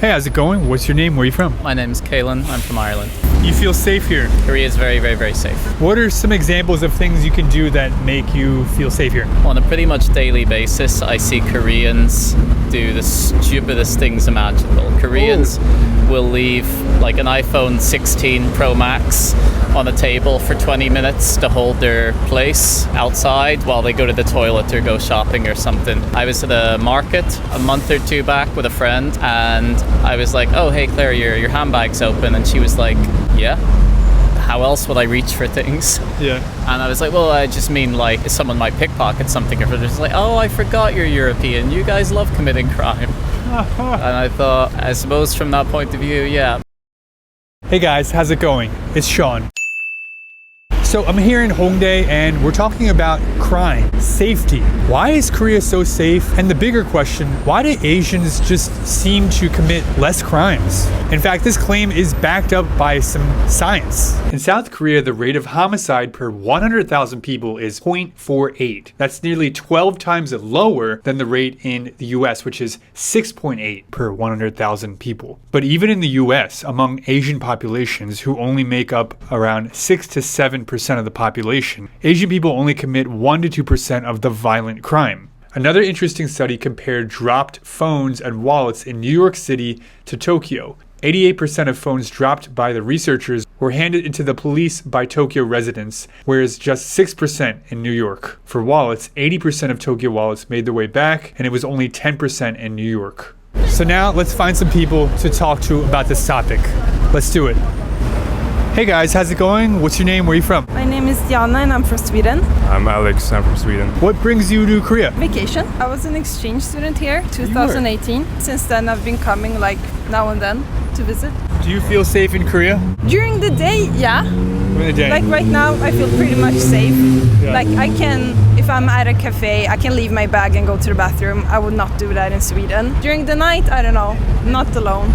Hey, how's it going? What's your name? Where are you from? My name's Kaylin. I'm from Ireland. You feel safe here? Korea is very, very, very safe. What are some examples of things you can do that make you feel safe here? On a pretty much daily basis, I see Koreans do the stupidest things imaginable. Koreans will leave like an iPhone 16 Pro Max on a table for 20 minutes to hold their place outside while they go to the toilet or go shopping or something. I was at a market a month or two back with a friend and I was like, oh, hey, Claire, your handbag's open. And she was like, yeah. How else would I reach for things? Yeah. And I was like, well, I just mean like someone might pickpocket something. Or they're just like, oh, I forgot you're European. You guys love committing crime. And I thought, I suppose from that point of view, yeah. Hey guys, how's it going? It's Sean. So I'm here in Hongdae and we're talking about crime, safety. Why is Korea so safe? And the bigger question, why do Asians just seem to commit less crimes? In fact, this claim is backed up by some science. In South Korea, the rate of homicide per 100,000 people is 0.48. That's nearly 12 times lower than the rate in the US, which is 6.8 per 100,000 people. But even in the US, among Asian populations who only make up around 6 to 7% of the population, Asian people only commit 1 to 2% of the violent crime. Another interesting study compared dropped phones and wallets in New York City to Tokyo. 88% of phones dropped by the researchers were handed into the police by Tokyo residents, whereas just 6% in New York. For wallets, 80% of Tokyo wallets made their way back, and it was only 10% in New York. So now let's find some people to talk to about this topic. Let's do it. Hey guys, how's it going? What's your name? Where are you from? My name is Diana and I'm from Sweden. I'm Alex, I'm from Sweden. What brings you to Korea? Vacation. I was an exchange student here, 2018. Since then I've been coming like now and then to visit. Do you feel safe in Korea? During the day, yeah. During the day? Like right now I feel pretty much safe. Yeah. Like I can, if I'm at a cafe, I can leave my bag and go to the bathroom. I would not do that in Sweden. During the night, I don't know, not alone.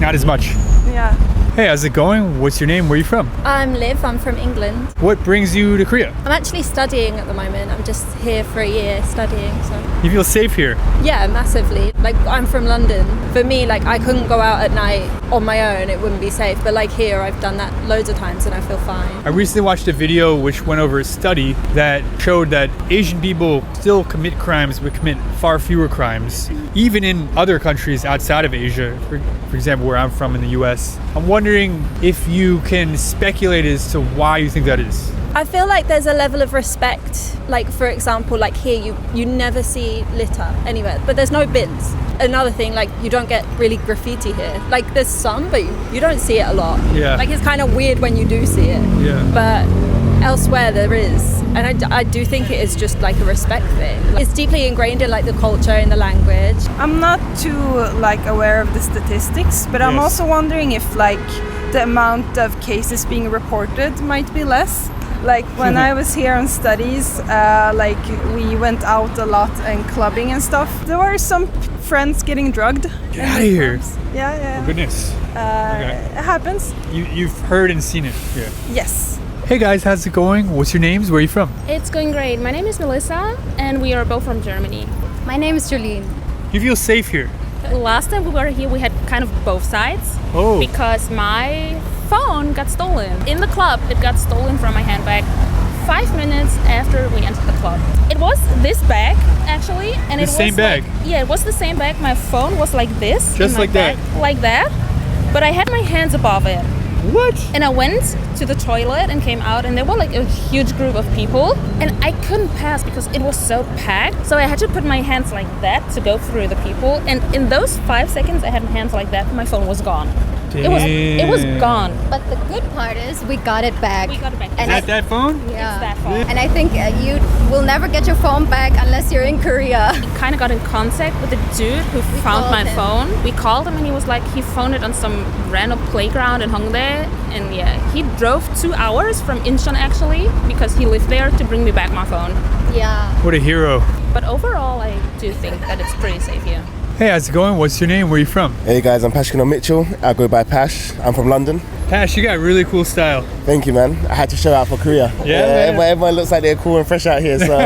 Not as much. Yeah. Hey, how's it going? What's your name? Where are you from? I'm Liv, I'm from England. What brings you to Korea? I'm actually studying at the moment. I'm just here for a year studying, so. You feel safe here? Yeah, massively. Like, I'm from London. For me, like, I couldn't go out at night on my own. It wouldn't be safe. But like here, I've done that loads of times and I feel fine. I recently watched a video which went over a study that showed that Asian people still commit crimes but commit far fewer crimes, even in other countries outside of Asia, for example, where I'm from in the US. I'm wondering if you can speculate as to why you think that is. I feel like there's a level of respect. Like, for example, like here, you never see litter anywhere, but there's no bins. Another thing, like, you don't get really graffiti here. Like, there's some, but you don't see it a lot. Yeah. Like, it's kind of weird when you do see it. Yeah. But elsewhere there is. And I do think it is just like a respect thing. It's deeply ingrained in like the culture and the language. I'm not too like aware of the statistics, but I'm Yes. also wondering if like the amount of cases being reported might be less. Like when I was here on studies, like we went out a lot and clubbing and stuff. There were some friends getting drugged. Get out of here. Yeah, yeah. Oh, goodness. Okay. It happens. You've heard and seen it. Yeah. Yes. Hey guys, how's it going? What's your names? Where are you from? It's going great. My name is Melissa and we are both from Germany. My name is Jolene. You feel safe here? Last time we were here, we had kind of both sides. Oh. Because my phone got stolen. In the club, it got stolen from my handbag 5 minutes after we entered the club. It was this bag, actually. And The it was same bag? Like, yeah, it was the same bag. My phone was like this. Just in my like that? bag, like that. But I had my hands above it. What? And I went to the toilet and came out and there were like a huge group of people and I couldn't pass because it was so packed. So I had to put my hands like that to go through the people. And in those 5 seconds I had my hands like that, my phone was gone. It was gone. But the good part is we got it back. We got it back. And Is that phone? yeah. It's that phone. And I think you will never get your phone back unless you're in Korea. Kind of got in contact with the dude who found called my him. phone. We called him and he was like, he found it on some random playground in Hongdae. And yeah, he drove 2 hours from Incheon actually because he lived there to bring me back my phone. Yeah. What a hero. But overall, I do think that it's pretty safe here. Hey, how's it going? What's your name? Where are you from? Hey guys, I'm Pashkino Mitchell. I go by Pash. I'm from London. Tash, you got really cool style. Thank you, man. I had to show out for Korea. Yeah, man. Everyone looks like they're cool and fresh out here, so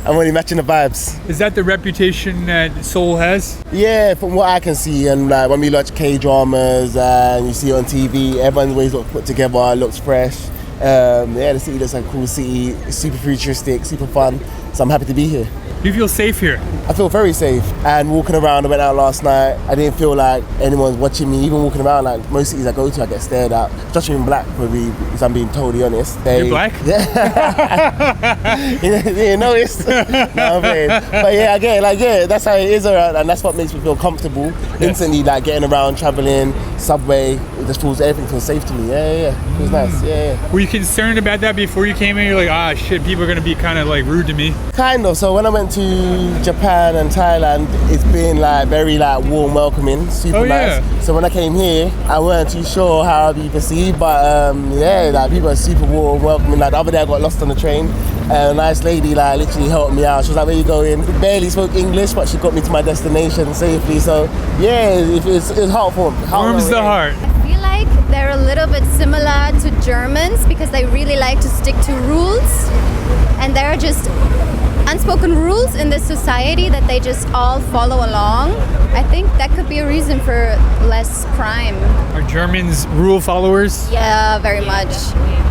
I'm really matching the vibes. Is that the reputation that Seoul has? Yeah, from what I can see, and like when we watch K-dramas and you see it on TV, everyone's always looks put together, looks fresh. Yeah, the city looks like a cool city, it's super futuristic, super fun, so I'm happy to be here. Do you feel safe here? I feel very safe, and walking around, I went out last night, I didn't feel like anyone's watching me. Even walking around, like most cities I go to, I get stared at, especially in black, probably, if I'm being totally honest. You're black? Yeah. You didn't notice? No, I'm playing. But yeah, I get it, like, yeah, that's how it is around, and that's what makes me feel comfortable. Instantly, like getting around, traveling, subway, it just feels, everything feels safe to me. Yeah. It feels nice, yeah. Were you concerned about that before you came in? You're like, ah, shit, people are gonna be kind of like rude to me. Kind of. So when I went to Japan and Thailand, it's been like very like warm, welcoming, super nice. So when I came here, I weren't too sure how I'd be perceived, but yeah, like people are super warm, welcoming. Like the other day, I got lost on the train, and a nice lady like literally helped me out. She was like, "Where you going?" Barely spoke English, but she got me to my destination safely. So yeah, it's heartwarming. Warms the heart. I feel like they're a little bit similar to Germans because they really like to stick to rules, and there are just unspoken rules in this society that they just all follow along. I think that could be a reason for less crime. Are Germans rule followers? Yeah, very much.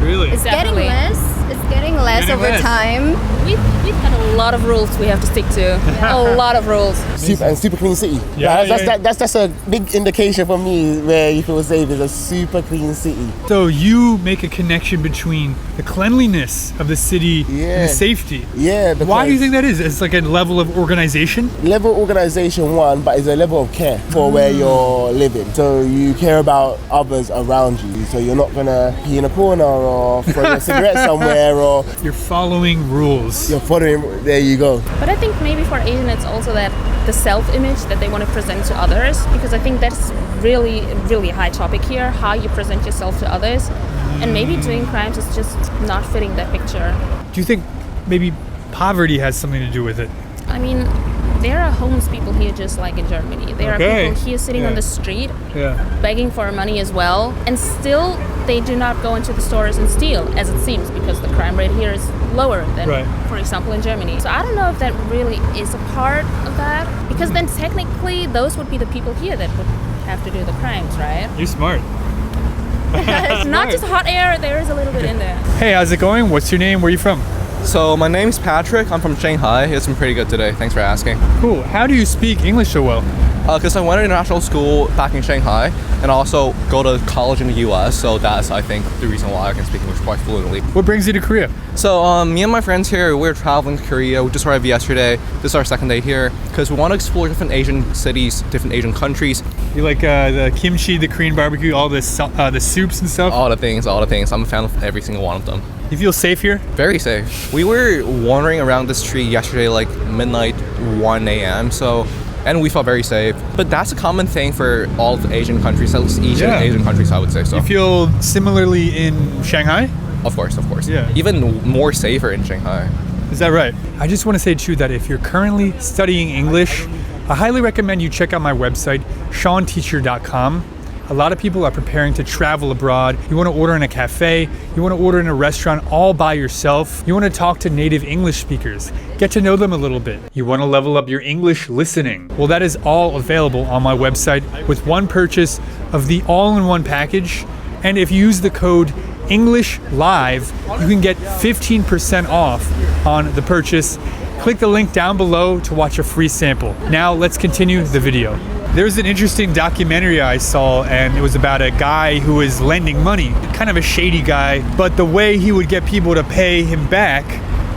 Really? It's getting Definitely. less. It's getting less Getting over less. time. We've got a lot of rules we have to stick to. A lot of rules. Super clean city. Yeah, That's a big indication for me where you feel safe is a super clean city. So you make a connection between the cleanliness of the city and Yeah. the safety. Yeah. Why do you because think that is? It's like a level of organization? level of organization one, but it's a level of care for where you're living. So you care about others around you. So you're not gonna pee in a corner or throw a cigarette somewhere or You're following rules. you're following. There you go. But I think maybe for Asian it's also that the self-image that they want to present to others, because I think that's really a high topic here, how you present yourself to others. And maybe doing crimes is just not fitting that picture. Do you think maybe poverty has something to do with it? I mean, there are homeless people here just like in Germany. There Okay. are people here sitting on the street Yeah. begging for money as well, and still they do not go into the stores and steal, as it seems, because the crime rate here is lower than, Right. for example, in Germany. So I don't know if that really is a part of that, because then technically those would be the people here that would have to do the crimes, right? You're smart. It's not just hot air, there is a little bit in there. Hey, how's it going? What's your name? Where are you from? So my name's Patrick. I'm from Shanghai. It's been pretty good today. Thanks for asking. Cool. How do you speak English so well? Because I went to international school back in Shanghai and also go to college in the US. So that's, I think, the reason why I can speak English quite fluently. What brings you to Korea? So me and my friends here, we're traveling to Korea. We just arrived yesterday. This is our second day here because we want to explore different Asian cities, different Asian countries. You like the kimchi, the Korean barbecue, all the soups and stuff? All the things. I'm a fan of every single one of them. You feel safe here? Very safe. We were wandering around this tree yesterday, like midnight, 1 a.m. And we felt very safe. But that's a common thing for all of the Asian countries, at least Asian countries, I would say so. You feel similarly in Shanghai? Of course. Yeah. Even more safer in Shanghai. Is that right? I just want to say too that if you're currently studying English, I highly recommend you check out my website, seanteacher.com. A lot of people are preparing to travel abroad. You want to order in a cafe, you want to order in a restaurant all by yourself. You want to talk to native English speakers, get to know them a little bit. You want to level up your English listening. Well, that is all available on my website with one purchase of the all-in-one package. And if you use the code EnglishLive, you can get 15% off on the purchase. Click the link down below to watch a free sample. Now let's continue the video. There's an interesting documentary I saw, and it was about a guy who was lending money, kind of a shady guy, but the way he would get people to pay him back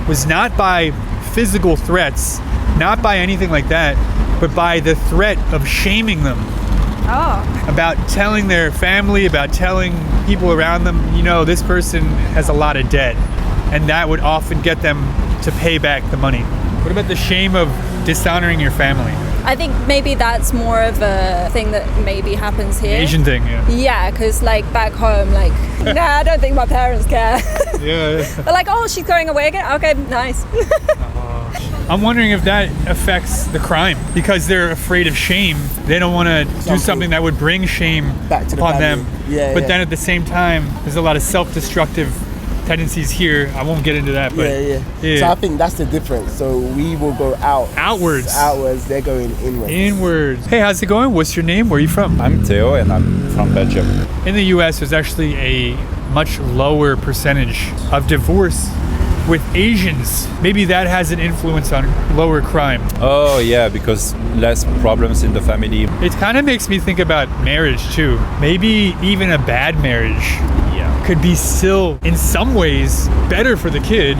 was not by physical threats, not by anything like that, but by the threat of shaming them. About telling their family, about telling people around them, you know, this person has a lot of debt, and that would often get them to pay back the money. What about the shame of dishonoring your family? I think maybe that's more of a thing that maybe happens here. Asian thing, yeah. Yeah, because like back home, like, nah, I don't think my parents care. Yeah. They're like, oh, she's going away again? Okay, nice. I'm wondering if that affects the crime because they're afraid of shame. They don't want to do something that would bring shame Back to the upon family. them. Yeah, but yeah. then at the same time, there's a lot of self-destructive tendencies here. I won't get into that, but So I think that's the difference. So we will go outwards. They're going inwards. Inwards. Hey, how's it going? What's your name? Where are you from? I'm Theo and I'm from Belgium. In the US, there's actually a much lower percentage of divorce with Asians. Maybe that has an influence on lower crime. Oh yeah, because less problems in the family. It kind of makes me think about marriage too. Maybe even a bad marriage could be still, in some ways, better for the kid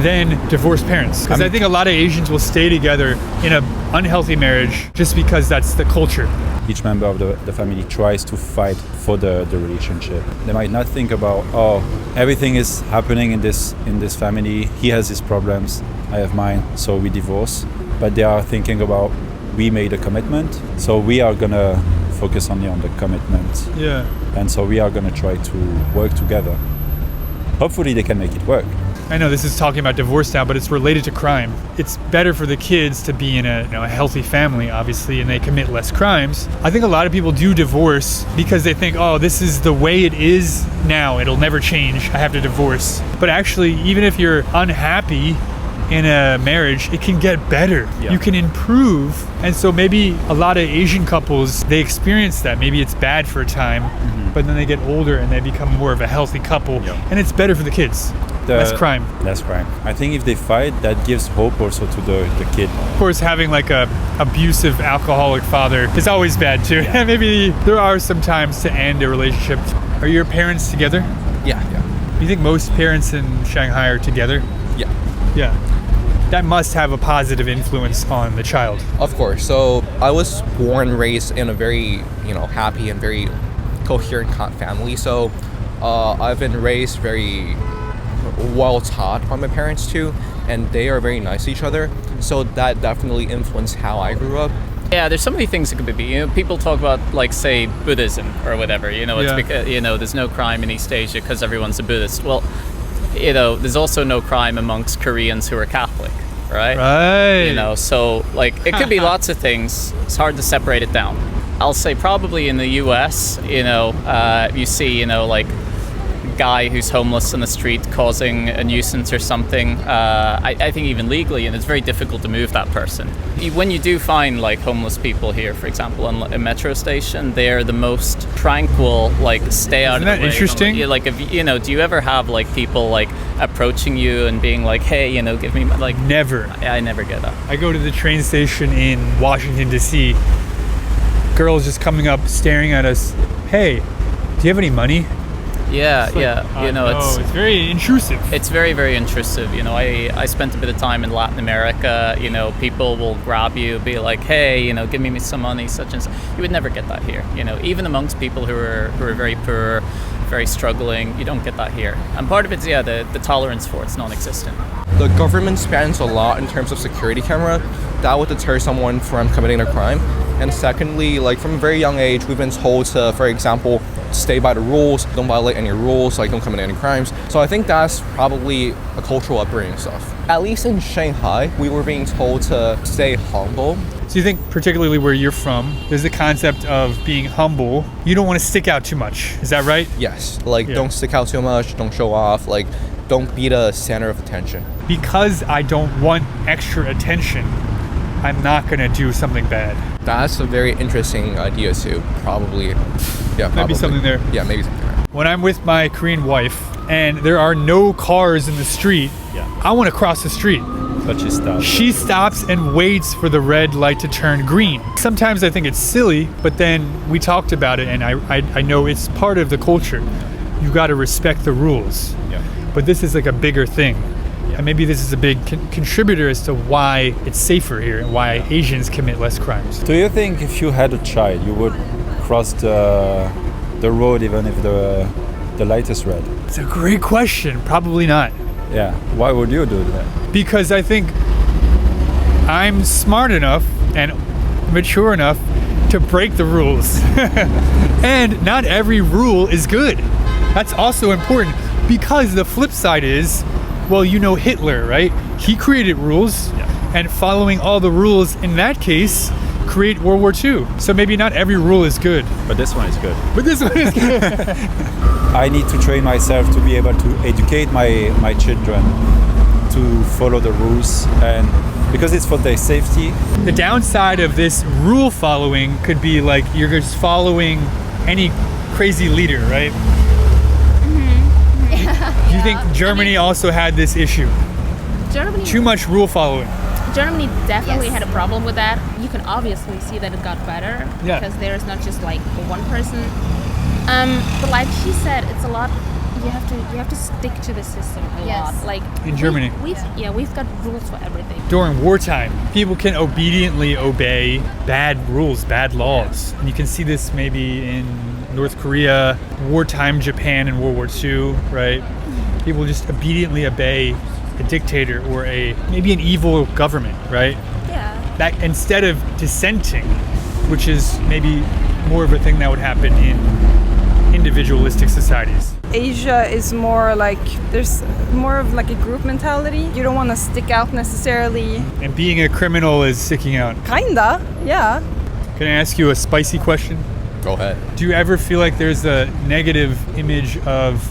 than divorced parents. Because I think a lot of Asians will stay together in an unhealthy marriage just because that's the culture. Each member of the family tries to fight for the relationship. They might not think about, oh, everything is happening in this family. He has his problems, I have mine, so we divorce. But they are thinking about, we made a commitment, so we are gonna focus only on the commitment. Yeah. And so we are gonna try to work together. Hopefully they can make it work. I know this is talking about divorce now, but it's related to crime. It's better for the kids to be in a healthy family, obviously, and they commit less crimes. I think a lot of people do divorce because they think, oh, this is the way it is now. It'll never change. I have to divorce. But actually, even if you're unhappy in a marriage, it can get better. Yeah. You can improve. And so maybe a lot of Asian couples, they experience that. Maybe it's bad for a time, but then they get older and they become more of a healthy couple. Yeah. And it's better for the kids. Less crime. Less crime. I think if they fight, that gives hope also to the kid. Of course, having like a abusive alcoholic father is always bad too. Yeah. Maybe there are some times to end a relationship. Are your parents together? Yeah. You think most parents in Shanghai are together? Yeah. Yeah. That must have a positive influence on the child. Of course. So I was born and raised in a very, happy and very coherent family. So I've been raised very well taught by my parents too, and they are very nice to each other. So that definitely influenced how I grew up. Yeah, there's so many things it could be. People talk about, like, say, Buddhism or whatever. It's because there's no crime in East Asia because everyone's a Buddhist. Well, there's also no crime amongst Koreans who are Catholic, right? Right. So like it could be lots of things. It's hard to separate it down. I'll say probably in the U.S., you see, like guy who's homeless on the street causing a nuisance or something, I think even legally, and it's very difficult to move that person. When you do find like homeless people here, for example, on a metro station, they're the most tranquil, like stay out of the way. Isn't that interesting? Like, if do you ever have like people like approaching you and being like, hey, give me like? Never. I never get that. I go to the train station in Washington, D.C. Girls just coming up, staring at us. Hey, do you have any money? Yeah, it's very intrusive. It's very, very intrusive. I spent a bit of time in Latin America. People will grab you, be like, hey, give me some money, such and such. You would never get that here. Even amongst people who are very poor, very struggling, you don't get that here. And part of it's, the tolerance for it's non-existent. The government spends a lot in terms of security camera. That would deter someone from committing a crime. And secondly, like from a very young age, we've been told to, for example, stay by the rules, don't violate any rules, like don't commit any crimes. So I think that's probably a cultural upbringing stuff. At least in Shanghai, we were being told to stay humble. So you think particularly where you're from, there's the concept of being humble. You don't want to stick out too much. Is that right? Yes. Don't stick out too much, don't show off, don't be the center of attention. Because I don't want extra attention, I'm not going to do something bad. That's a very interesting idea too. Probably. Yeah, Maybe something there. Yeah, maybe something there. When I'm with my Korean wife and there are no cars in the street, I want to cross the street. But she stops. She stops and waits for the red light to turn green. Sometimes I think it's silly, but then we talked about it and I know it's part of the culture. You got to respect the rules. Yeah. But this is like a bigger thing. And maybe this is a big contributor as to why it's safer here and why Asians commit less crimes. Do you think if you had a child, you would cross the road even if the light is red? It's a great question. Probably not. Yeah. Why would you do that? Because I think I'm smart enough and mature enough to break the rules. And not every rule is good. That's also important because the flip side is, well, Hitler, right? He created rules and following all the rules in that case create World War II. So maybe not every rule is good. But this one is good. But this one is good. I need to train myself to be able to educate my children to follow the rules, and because it's for their safety. The downside of this rule following could be like you're just following any crazy leader, right? Do you think Germany also had this issue? Germany. Too much rule following. Germany definitely had a problem with that. You can obviously see that it got better because there is not just like one person. But like she said, it's a lot. You have to stick to the system a lot. Like in Germany, we've got rules for everything. During wartime, people can obediently obey bad rules, bad laws, and you can see this maybe in North Korea, wartime Japan in World War II, right? People just obediently obey a dictator or maybe an evil government, right? Yeah. That instead of dissenting, which is maybe more of a thing that would happen in individualistic societies. Asia is more like, there's more of like a group mentality. You don't want to stick out necessarily. And being a criminal is sticking out. Kinda, yeah. Can I ask you a spicy question? Go ahead. Do you ever feel like there's a negative image of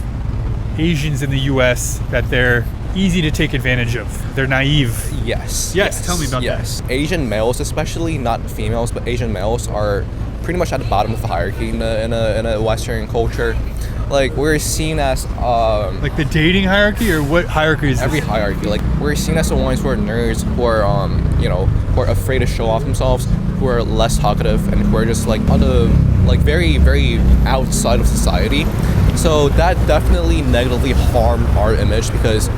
Asians in the US that they're easy to take advantage of? They're naive. Yes. Yes, tell me about that. Asian males, especially not females, but Asian males are pretty much at the bottom of the hierarchy in a Western culture. Like we're seen as like the dating hierarchy, or what hierarchy is every this? hierarchy. Like we're seen as the ones who are nerds, who are who are afraid to show off themselves, who are less talkative, and who are just like on the very, very outside of society. So that definitely negatively harmed our image because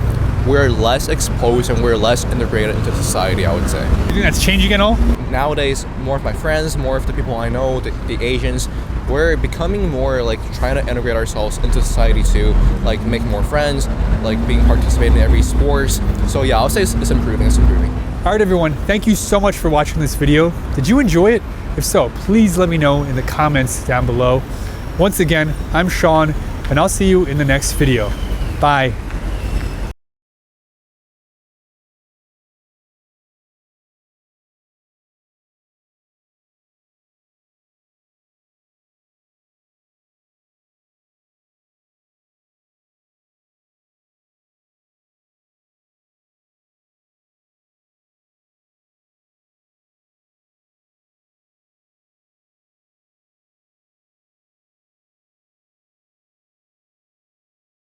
we're less exposed and we're less integrated into society, I would say. Do you think that's changing at all? Nowadays, more of my friends, more of the people I know, the Asians, we're becoming more like trying to integrate ourselves into society too, like make more friends, like being participating in every sports. So yeah, I'll say it's improving, All right, everyone, thank you so much for watching this video. Did you enjoy it? If so, please let me know in the comments down below. Once again, I'm Sean, and I'll see you in the next video. Bye.